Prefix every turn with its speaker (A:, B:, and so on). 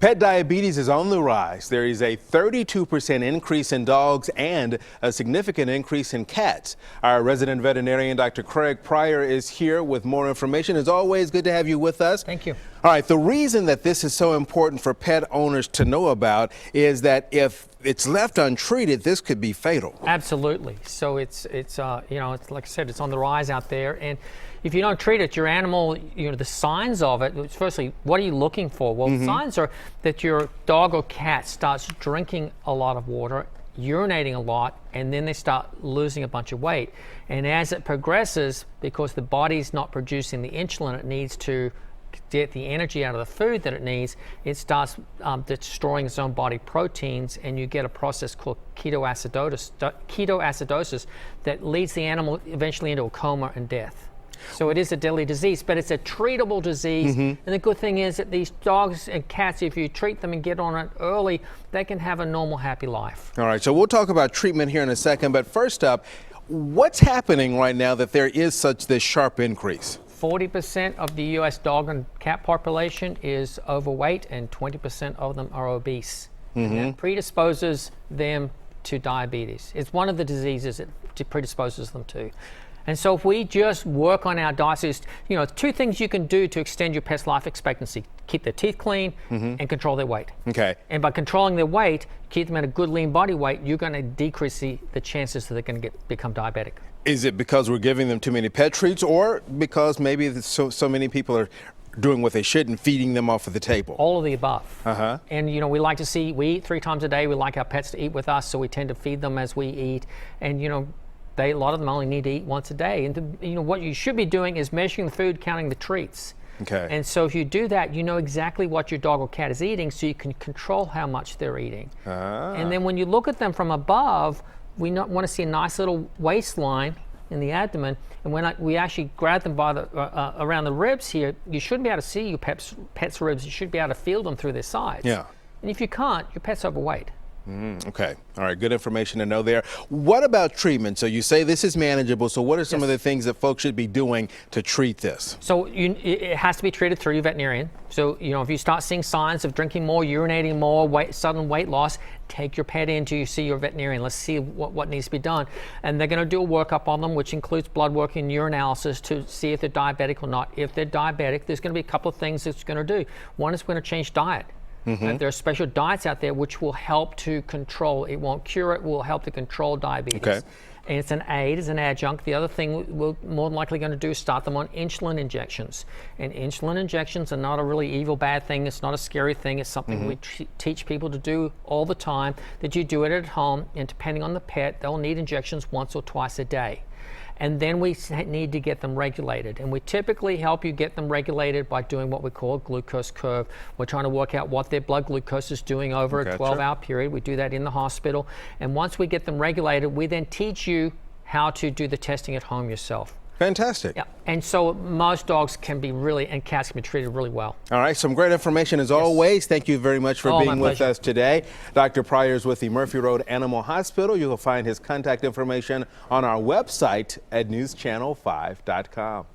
A: Pet diabetes is on the rise. There is a 32% increase in dogs and a significant increase in cats. Our resident veterinarian, Dr. Craig Pryor, is here with more information. As always, good to have you with us.
B: Thank you.
A: All right, the reason that this is so important for pet owners to know about is that if it's left untreated, this could be fatal.
B: Absolutely. So it's you know, it's like I said, it's on the rise out there, and if you don't treat it, your animal, you know, the signs of it, firstly, what are you looking for? Well, signs are that your dog or cat starts drinking a lot of water, urinating a lot, and then they start losing a bunch of weight. And as it progresses, because the body's not producing the insulin it needs to get the energy out of the food that it needs, it starts destroying its own body proteins, and you get a process called ketoacidosis that leads the animal eventually into a coma and death. So it is a deadly disease, but it's a treatable disease. And the good thing is that these dogs and cats, if you treat them and get on it early, they can have a normal, happy life.
A: All right, so we'll talk about treatment here in a second, but first up, what's happening right now that there is such this sharp increase?
B: 40% of the U.S. dog and cat population is overweight, and 20% of them are obese. And that predisposes them to diabetes. It's one of the diseases that predisposes them to. And so if we just work on our diet, so you know, two things you can do to extend your pet's life expectancy: keep their teeth clean and control their weight. Okay. And by controlling their weight, keep them at a good lean body weight, you're going to decrease the chances that they're going to become diabetic.
A: Is it because we're giving them too many pet treats, or because maybe so many people are doing what they shouldn't, feeding them off of the table?
B: All of the above. And you know, we like to see, we eat 3 times a day. We like our pets to eat with us, so we tend to feed them as we eat. And you know, a lot of them only need to eat once a day. And you know, what you should be doing is measuring the food, counting the treats. Okay. And so if you do that, you know exactly what your dog or cat is eating, so you can control how much they're eating. And then when you look at them from above, we want to see a nice little waistline in the abdomen. And when we actually grab them by the around the ribs here, you shouldn't be able to see your pet's ribs. You should be able to feel them through their sides. Yeah. And if you can't, your pet's overweight.
A: Okay. All right. Good information to know there. What about treatment? So you say this is manageable. So what are some of the things that folks should be doing to treat this?
B: So it has to be treated through your veterinarian. So, you know, if you start seeing signs of drinking more, urinating more, sudden weight loss, take your pet in to see your veterinarian. Let's see what needs to be done. And they're going to do a workup on them, which includes blood work and urinalysis to see if they're diabetic or not. If they're diabetic, there's going to be a couple of things it's going to do. One is going to change diet. There are special diets out there which will help to control. It won't cure it, will help to control diabetes. Okay. And it's an aid, it's an adjunct. The other thing we're more than likely going to do is start them on insulin injections. And insulin injections are not a really evil, bad thing. It's not a scary thing. It's something we teach people to do all the time, that you do it at home, and depending on the pet, they'll need injections once or twice a day. And then we need to get them regulated. And we typically help you get them regulated by doing what we call a glucose curve. We're trying to work out what their blood glucose is doing over a 12-hour period. We do that in the hospital. And once we get them regulated, we then teach you how to do the testing at home yourself.
A: Fantastic.
B: Yeah. And so most dogs can be and cats can be treated really well.
A: All right, some great information as always. Thank you very much for being with us today. Dr. Pryor is with the Murphy Road Animal Hospital. You will find his contact information on our website at newschannel5.com.